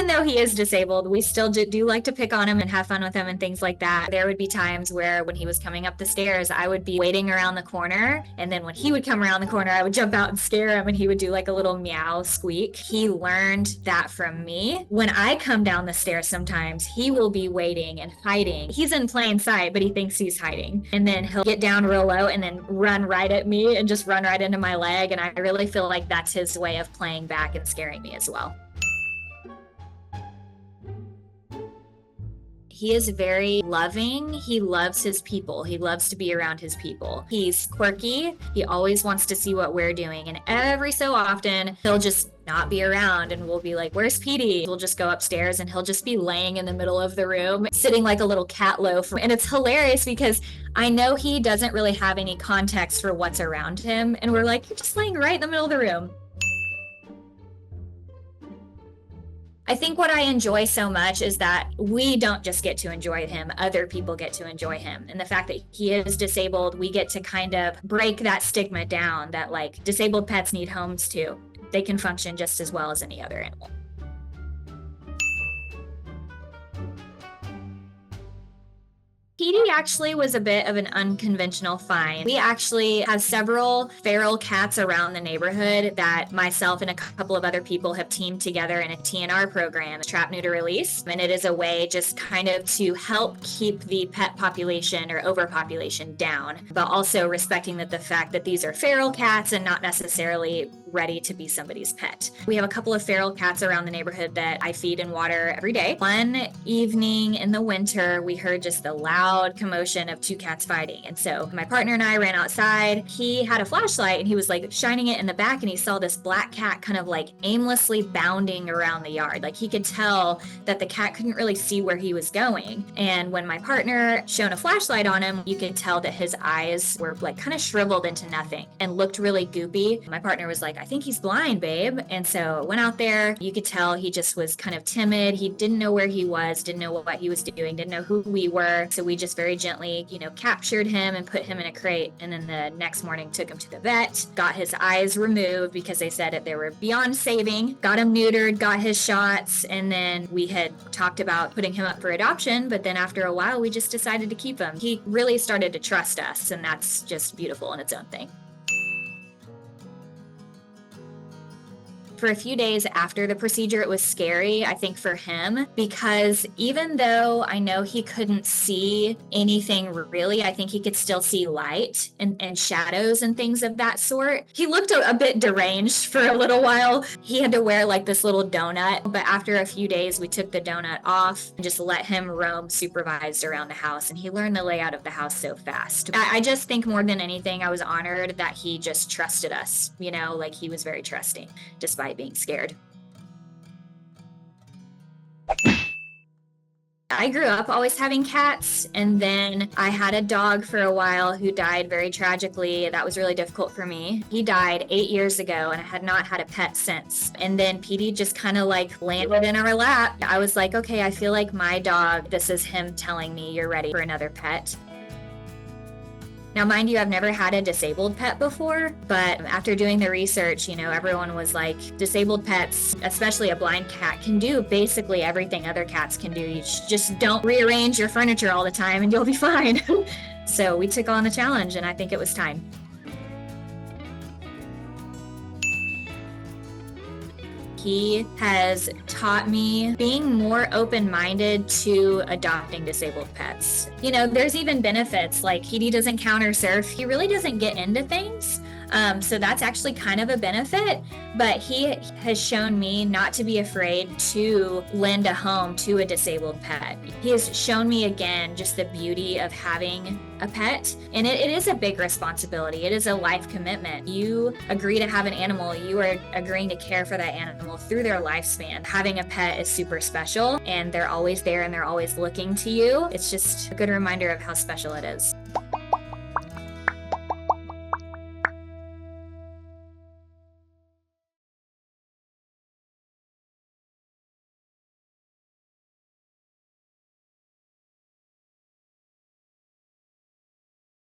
even though he is disabled, we still do like to pick on him and have fun with him and things like that. There would be times where when he was coming up the stairs, I would be waiting around the corner. And then when he would come around the corner, I would jump out and scare him and he would do like a little meow squeak. He learned that from me. When I come down the stairs, sometimes he will be waiting and hiding. He's in plain sight, but he thinks he's hiding. And then he'll get down real low and then run right at me and just run right into my leg. And I really feel like that's his way of playing back and scaring me as well. He is very loving. He loves his people. He loves to be around his people. He's quirky. He always wants to see what we're doing. And every so often, he'll just not be around and we'll be like, where's Petey? We'll just go upstairs and he'll just be laying in the middle of the room, sitting like a little cat loaf. And it's hilarious because I know he doesn't really have any context for what's around him. And we're like, you're just laying right in the middle of the room. I think what I enjoy so much is that we don't just get to enjoy him, other people get to enjoy him. And the fact that he is disabled, we get to kind of break that stigma down that like disabled pets need homes too. They can function just as well as any other animal. Petey actually was a bit of an unconventional find. We actually have several feral cats around the neighborhood that myself and a couple of other people have teamed together in a TNR program, Trap, Neuter, Release. And it is a way just kind of to help keep the pet population or overpopulation down, but also respecting that the fact that these are feral cats and not necessarily ready to be somebody's pet. We have a couple of feral cats around the neighborhood that I feed and water every day. One evening in the winter, we heard just the loud commotion of two cats fighting. And so my partner and I ran outside. He had a flashlight and he was like shining it in the back and he saw this black cat kind of like aimlessly bounding around the yard. Like he could tell that the cat couldn't really see where he was going. And when my partner shone a flashlight on him, you could tell that his eyes were like kind of shriveled into nothing and looked really goopy. My partner was like, I think he's blind, babe. And so went out there. You could tell he just was kind of timid. He didn't know where he was, didn't know what he was doing, didn't know who we were. So we just very gently, captured him and put him in a crate. And then the next morning took him to the vet, got his eyes removed because they said that they were beyond saving, got him neutered, got his shots. And then we had talked about putting him up for adoption. But then after a while, we just decided to keep him. He really started to trust us. And that's just beautiful in its own thing. For a few days after the procedure, it was scary, I think, for him, because even though I know he couldn't see anything really, I think he could still see light and shadows and things of that sort. He looked a bit deranged for a little while. He had to wear like this little donut, but after a few days, we took the donut off and just let him roam supervised around the house, and he learned the layout of the house so fast. I just think more than anything, I was honored that he just trusted us, like he was very trusting, despite being scared. I grew up always having cats, and then I had a dog for a while who died very tragically. That was really difficult for me. He died 8 years ago, and I had not had a pet since. And then Petey just kind of like landed in our lap. I was like, okay, I feel like my dog, this is him telling me you're ready for another pet. Now, mind you, I've never had a disabled pet before, but after doing the research, everyone was like, disabled pets, especially a blind cat, can do basically everything other cats can do. You just don't rearrange your furniture all the time and you'll be fine. So we took on the challenge, and I think it was time. He has taught me being more open-minded to adopting disabled pets. There's even benefits, like Petey doesn't counter surf. He really doesn't get into things. So that's actually kind of a benefit, but he has shown me not to be afraid to lend a home to a disabled pet. He has shown me again just the beauty of having a pet, and it is a big responsibility. It is a life commitment. You agree to have an animal, you are agreeing to care for that animal through their lifespan. Having a pet is super special, and they're always there and they're always looking to you. It's just a good reminder of how special it is.